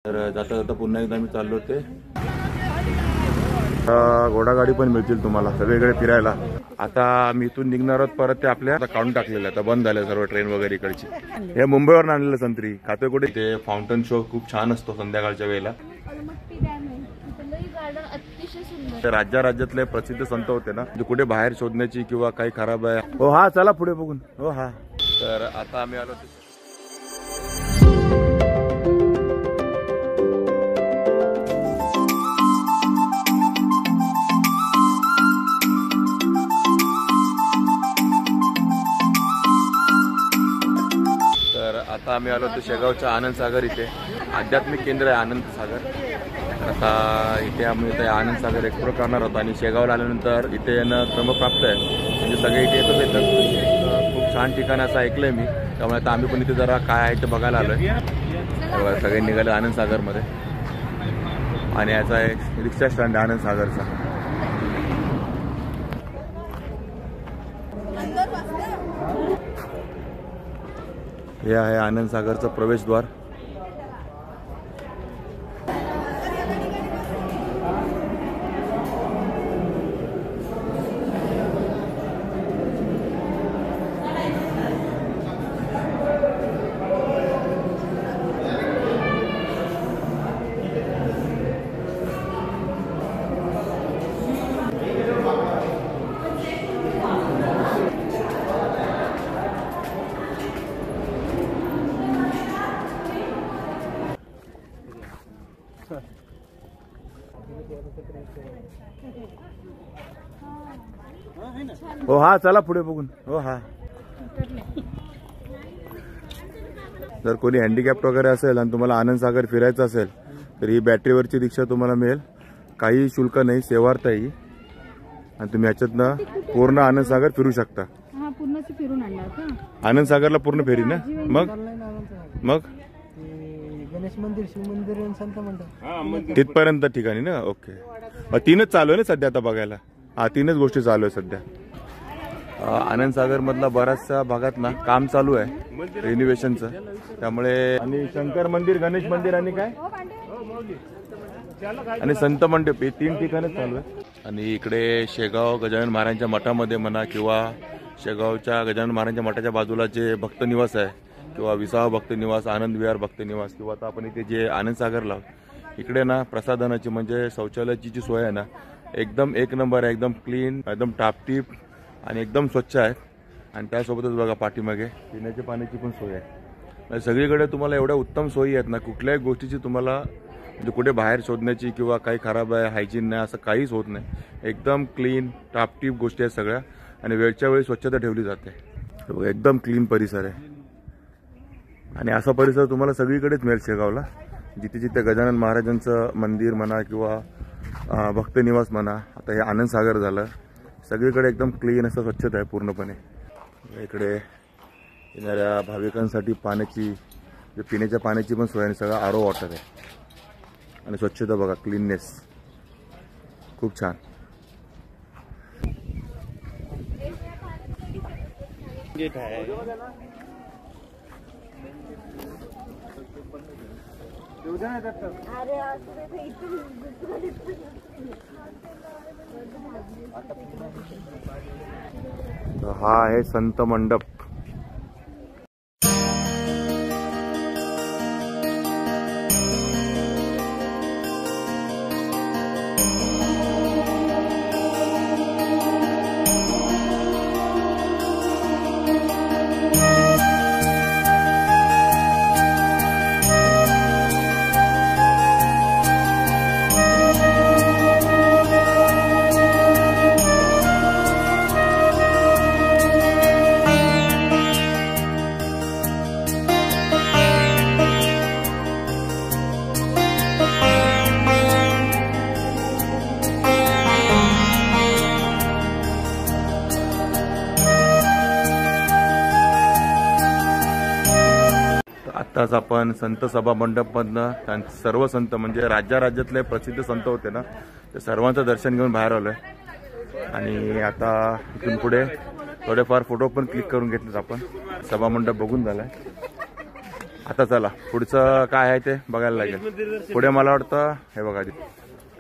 तर जाता जाता पुन्हा एकदा मी चाललो होते। घोडागाडी पण मिळतील तुम्हाला सगळीकडे फिरायला। आता मी इथून निघणार आहोत परत ते आपल्या काढून टाकलेलं आहे, आता बंद झालं सर्व ट्रेन वगैरे इकडची। हे मुंबईवरून आणलेलं संत्री खातोय कुठे। ते फाउंटन शो खूप छान असतो संध्याकाळच्या वेळेला। राज्यातले प्रसिद्ध संत होते ना, कुठे बाहेर शोधण्याची किंवा काही खराब आहे। हो हा चला पुढे बघून। हो हा तर आता आम्ही आलो आता आम्ही आलो होतो शेगावच्या आनंद सागर इथे आध्यात्मिक केंद्र आहे आनंद सागर। आता इथे आम्ही आनंद सागर एक्सप्लोर करणार होतो आणि शेगावला आल्यानंतर इथे येणं क्रमप्राप्त आहे, म्हणजे सगळे इथे येतात। खूप छान ठिकाण असं ऐकलंय मी, त्यामुळे आता आम्ही पण इथे जरा काय आहे ते बघायला आलोय। सगळे निघाले आनंद सागरमध्ये आणि याचा एक रिक्षा स्टँड आहे आनंद सागरचा। हे आहे आनंद सागरचं प्रवेशद्वार। हो हा चला पुढे बघून। हो हा जर कोणी हँडिकॅप्ट वगैरे असेल आणि तुम्हाला आनंद सागर फिरायचं असेल तर ही बॅटरीवरची रिक्षा तुम्हाला मिळेल, काही शुल्क नाही, सेवार्थ आहे आणि तुम्ही ह्याच्यातनं पूर्ण आनंद सागर फिरू शकता। आनंद सागरला पूर्ण फेरी ना। मग गणेश मंदिर, शिव मंदिर, संत मंदिर तिथपर्यंत ठिकाणी ना। ओके तीनच चालू आहे ना सध्या आता बघायला। हा तीनच गोष्टी चालू आहे सध्या। आनंद सागर मधला बऱ्याचशा भागात ना काम चालू आहे रिनोव्हेशनचं, त्यामुळे आणि शंकर मंदिर, गणेश मंदिर आणि काय आणि संत मंडप हे तीन ठिकाणच चालू आहे। आणि इकडे शेगाव गजानन महाराजांच्या मठामध्ये म्हणा किंवा शेगावच्या गजानन महाराजांच्या मठाच्या बाजूला जे भक्त निवास आहे किंवा विसावा भक्त निवास, आनंद विहार भक्त निवास किंवा आता आपण इथे जे आनंद सागरला इकडे ना प्रसाधनाची म्हणजे शौचालयाची जी सोय आहे ना एकदम एक नंबर आहे, एकदम क्लीन, एकदम टापटीप आणि एकदम स्वच्छ आहे। आणि त्यासोबतच बघा पाठीमागे पिण्याच्या पाण्याची पण सोय आहे। म्हणजे सगळीकडे तुम्हाला एवढ्या उत्तम सोयी आहेत ना, कुठल्याही गोष्टीची तुम्हाला म्हणजे कुठे बाहेर शोधण्याची किंवा काही खराब आहे, हायजीन नाही असं काहीच होत नाही। एकदम क्लीन टापटीप गोष्टी आहेत सगळ्या आणि वेळच्या वेळी स्वच्छता ठेवली जाते। एकदम क्लीन परिसर आहे आणि असा परिसर तुम्हाला सगळीकडेच मिळेल शेगावला। जिथे जिथे गजानन महाराजांचं मंदिर म्हणा किंवा भक्त निवास म्हणा, आता हे आनंद सागर झालं, सगळीकडे एकदम क्लीन असं स्वच्छता आहे पूर्णपणे। इकडे येणाऱ्या भाविकांसाठी पाण्याची पिण्याच्या पाण्याची पण सोय आणि सगळं आरो वॉटर आहे आणि स्वच्छता बघा, क्लीननेस खूप छान। गेट आहे हा आहे संत मंडप। आत्ताच आपण संत सभा मंडपमधनं सर्व संत म्हणजे राज्यातले प्रसिद्ध संत होते ना, ते सर्वांचं दर्शन घेऊन बाहेर आलोय आणि आता इथून पुढे थोडेफार फोटो पण क्लिक करून घेतलेत आपण। सभा मंडप बघून झालाय आता चला पुढचं काय आहे ते बघायला लागेल. पुढे मला वाटतं हे बघा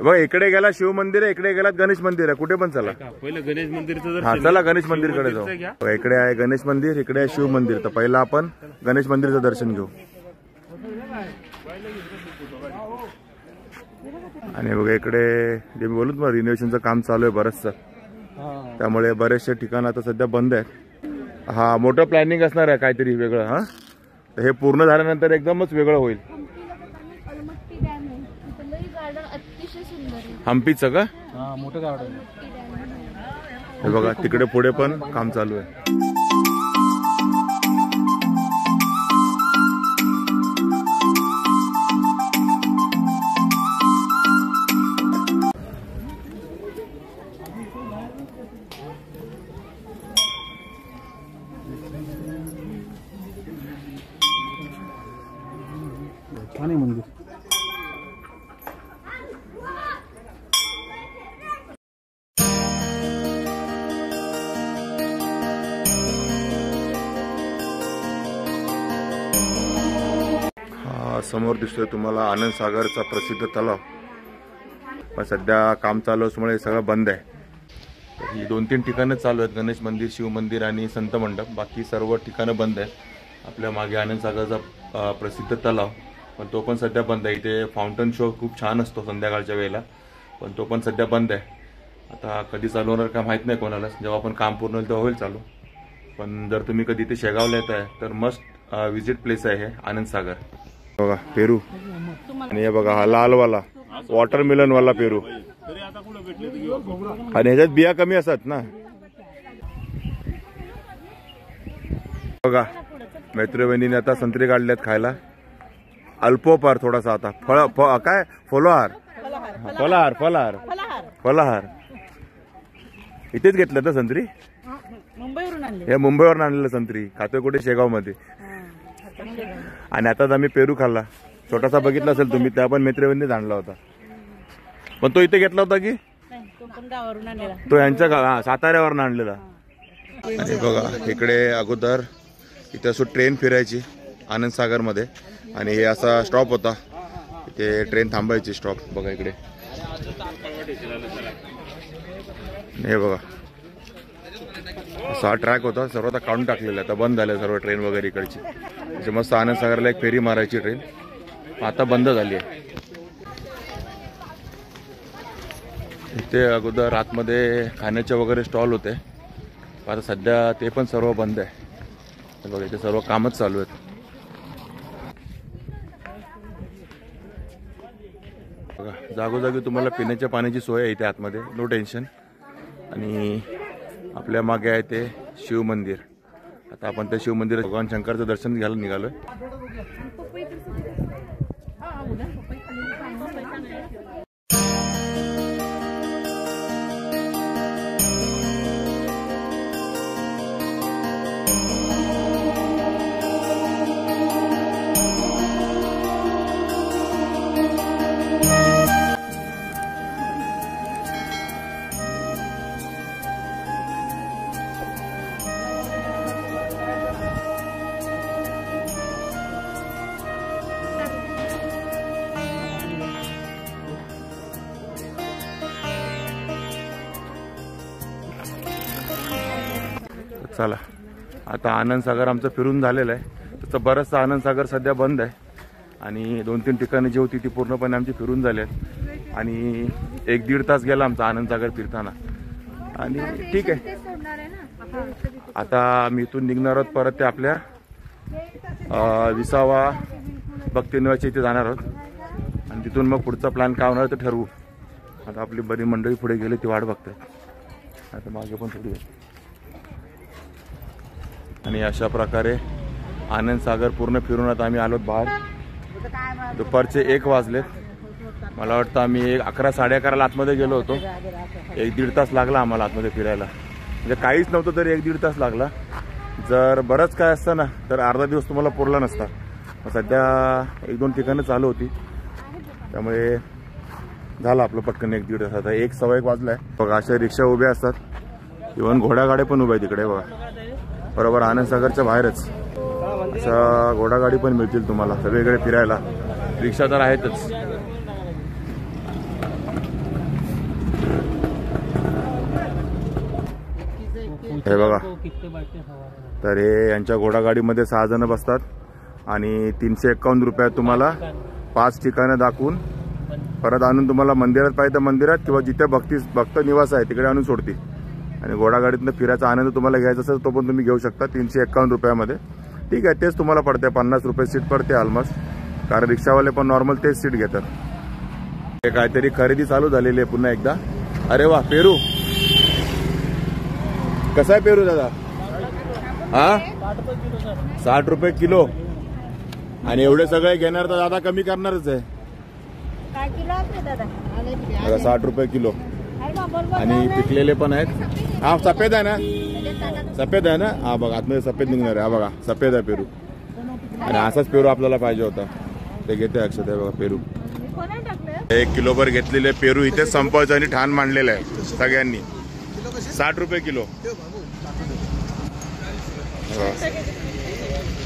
बघा इकडे गेला शिव मंदिर आहे, इकडे गेला गणेश मंदिर आहे. कुठे पण चला पहिलं गणेश मंदिरचं. हा चला गणेश मंदिरकडे जाऊ. बघा इकडे आहे गणेश मंदिर, इकडे आहे शिव मंदिर. तर पहिला आपण गणेश मंदिरचं दर्शन घेऊ. आणि बघा इकडे जे मी बोलू तुम्हाला रिनोव्हेशनचं काम चालू आहे बरंचसं, त्यामुळे बरेचसे ठिकाण आता सध्या बंद आहेत. हा मोठं प्लॅनिंग असणार आहे काहीतरी वेगळं. हा तर हे पूर्ण झाल्यानंतर एकदमच वेगळं होईल. हम्पीचं का? मोठं गार्डन. हे बघा तिकडे पुढे पण काम चालू आहे. छान आहे मंदिर. समोर दिसतोय तुम्हाला आनंद सागरचा प्रसिद्ध तलाव, पण सध्या काम चालू असल्यामुळे सगळं बंद आहे. ही 2-3 ठिकाणं चालू आहेत, गणेश मंदिर, शिव मंदिर आणि संत मंडप. बाकी सर्व ठिकाणं बंद आहेत. आपल्या मागे आनंद सागरचा प्रसिद्ध तलाव, पण तो पण सध्या बंद आहे. इथे फाउंटन शो खूप छान असतो संध्याकाळच्या वेळेला, पण तो पण सध्या बंद आहे. आता कधी चालू होणार का माहीत नाही कोणाला. जेव्हा आपण काम पूर्ण होईल तेव्हा होईल चालू. पण जर तुम्ही कधी इथे शेगावला येत आहे तर मस्ट विजिट प्लेस आहे हे आनंद सागर. बघा पेरू, आणि हे बघा हा लालवाला वॉटरमेलन वाला पेरू, आणि ह्याच्यात बिया कमी असतात ना. बघा मैत्री बहिणीने आता संत्री काढल्यात खायला. अल्पोपार थोडासा आता काय फलोहार फलाहार फलाहार फलाहार. इथेच घेतलं तर संत्री, हे मुंबईवरून आणलेलं संत्री. खातोय कुठे? शेगाव मध्ये. आणि आताच आम्ही पेरू खाल्ला. छोटासा बघितला असेल तुम्ही, त्या पण मैत्रिणींनीच आणला होता. पण तो इथे घेतला होता की तो यांच्या साताऱ्यावरून आणलेला. आणि बघा इकडे अगोदर इथे असं ट्रेन फिरायची आनंद सागर मध्ये, आणि हे असा स्टॉप होता, इथे ट्रेन थांबायची स्टॉप. बघा इकडे हे बघा असा ट्रॅक होता, सर्व आता काढून टाकलेला. आता बंद झालं सर्व ट्रेन वगैरे इकडची. म्हणजे मस्त आनंद सागरला एक फेरी मारायची ट्रेन, आता बंद झाली आहे. इथे अगोदर आतमध्ये खाण्याचे वगैरे स्टॉल होते, आता सध्या ते पण सर्व बंद आहे. बघा इथे सर्व कामच चालू आहेत. बघा जागोजागी तुम्हाला पिण्याच्या पाण्याची सोय आहे इथे आतमध्ये, नो टेन्शन. आणि आपल्या मागे आहे ते शिव मंदिर. आता आपण त्या शिव मंदिरात भगवान शंकरचं दर्शन घ्यायला निघालोय. चला आता आनंद सागर आमचं फिरून झालेलं आहे. तसं बरंचसं आनंद सागर सध्या बंद आहे, आणि 2-3 ठिकाणी जी होती ती पूर्णपणे आमची फिरून झाली आहेत. आणि 1-1.5 तास गेला आमचा आनंद सागर फिरताना. आणि ठीक आहे, आता आम्ही इथून निघणार आहोत परत ते आपल्या 20वा भक्तिनिवासच्या इथे जाणार आहोत, आणि तिथून मग पुढचा प्लॅन काय होणार ते ठरवू. आता आपली बरी मंडळी पुढे गेली, ती वाट बघतात. आता मागे पण थोडी आहे. आणि अशा प्रकारे आनंद सागर पूर्ण फिरून आता आम्ही आलोत बाहेर. दुपारचे 1 वाजलेत. मला वाटतं आम्ही 11-11:30 आतमध्ये गेलो होतो. 1-1.5 तास लागला आम्हाला आतमध्ये फिरायला. म्हणजे काहीच नव्हतं तरी 1-1.5 तास लागला. जर बरंच काय असतं ना तर अर्धा दिवस तुम्हाला पुरला नसता. सध्या 1-2 ठिकाणं चालू होती, त्यामुळे झालं आपलं पटकन 1-1.5 तास. आता 1-1:15 वाजलाय. बघा अशा रिक्षा उभ्या असतात, इव्हन घोड्यागाड्या पण उभ्या आहेत तिकडे. बघा बरोबर आनंद सागरच्या बाहेरच अशा घोडागाडी पण मिळतील तुम्हाला सगळीकडे फिरायला. रिक्षा तर आहेतच. हे बघा, तर हे यांच्या घोडागाडीमध्ये 6 जण बसतात आणि 351 रुपयात तुम्हाला 5 ठिकाणं दाखवून परत आणून तुम्हाला मंदिरात पाहिजे तर मंदिरात किंवा जिथे भक्त निवास आहे तिकडे आणून सोडतील. आणि घोडागाडीतनं फिरायचा आनंद तुम्हाला घ्यायचा असेल तो पण तुम्ही घेऊ शकता 351 रुपयामध्ये. ठीक आहे, तेच तुम्हाला पडते 50 रुपये सीट पडते ऑलमोस्ट, कारण रिक्षावाले पण नॉर्मल तेच सीट घेतात. हे काहीतरी खरेदी चालू झालेली आहे पुन्हा एकदा. अरे वा, पेरू कसा आहे पेरू दादा? हा, 60 रुपये किलो. आणि एवढे सगळे घेणार तर दादा कमी करणारच आहे. 60 रुपये किलो. आणि पिकलेले पण आहेत. हा सफेद आहे ना? सफेद आहे ना? हा बघा, आतमध्ये सफेद निघणार आहे. हा बघा, सफेद आहे पेरू. आणि असाच पेरू आपल्याला पाहिजे होता, ते घेते अक्षत. आहे बघा पेरू, 1 किलोभर घेतलेले पेरू इथे संपायचं आणि ठाण मांडलेलं आहे सगळ्यांनी. 60 रुपये किलो.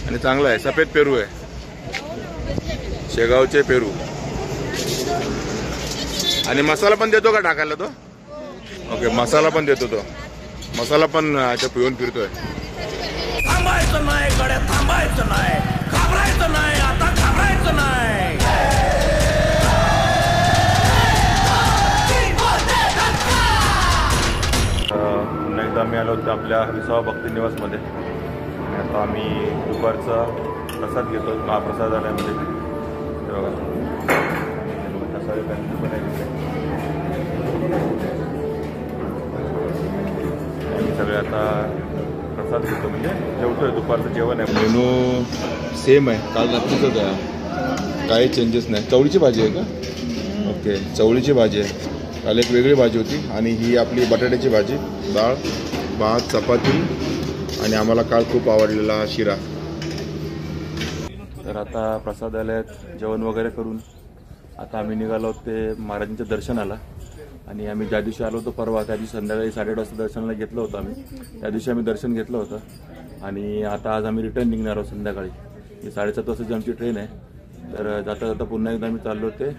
आणि चांगला आहे, सफेद पेरू आहे, शेगावचे पेरू. आणि मसाला पण देतो का टाकायला तो? ओके, मसाला पण देतो तो. मसाला पण पिऊन फिरतोय. थांबायचं नाही कडे, थांबायचं नाही, घाबरायचं नाही, आता घाबरायचं नाही. पुन्हा एकदा आम्ही आलो होतो आपल्या विसावा भक्ती निवासमध्ये. आता आम्ही दुपारचा प्रसाद घेतो महाप्रसादालयामध्ये. सगळे आता प्रसाद घेतो, म्हणजे जेवतोय. दुपारचं जेवण आहे. मेनू सेम आहे, काल रात्रीचंच आहे, काही चेंजेस नाही. चवळीची भाजी आहे का? ओके, चवळीची भाजी आहे. काल एक वेगळी भाजी होती. आणि ही आपली बटाट्याची भाजी, डाळ, भात, चपाती आणि आम्हाला काल खूप आवडलेला शिरा. तर आता प्रसादालयात जेवण वगैरे करून आता आम्ही निघालो ते महाराजांच्या दर्शनाला. आणि आम्ही ज्या दिवशी आलो होतो परवा, त्या दिवशी संध्याकाळी 8:30 वाजता दर्शनाला घेतलं होतं आम्ही. त्या दिवशी आम्ही दर्शन घेतलं होतं. आणि आता आज आम्ही रिटर्न निघणार आहोत संध्याकाळी. 7:30 वाजताची आमची ट्रेन आहे. तर जाता जाता पुन्हा एकदा आम्ही चाललो होते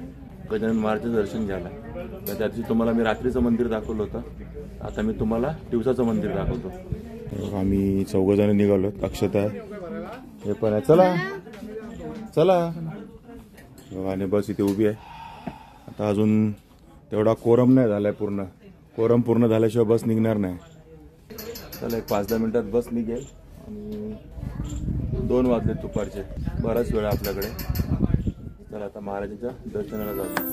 गजानन महाराजांचं दर्शन घ्यायला. तर त्या दिवशी तुम्हाला मी रात्रीचं मंदिर दाखवलं होतं, आता मी तुम्हाला दिवसाचं मंदिर दाखवतो. आम्ही 4 जण निघालो. अक्षता आहे, हे पण आहे. चला चला. आणि बस इथे उभी आहे. आता अजून तेवढा कोरम नाही झालाय पूर्ण. कोरम पूर्ण झाल्याशिवाय बस निघणार नाही. चला, एक 5-10 मिनिटात बस निघेल. आणि 2 वाजले दुपारचे, बराच वेळ आपल्याकडे. चला आता महाराजांच्या दर्शनाला जातो.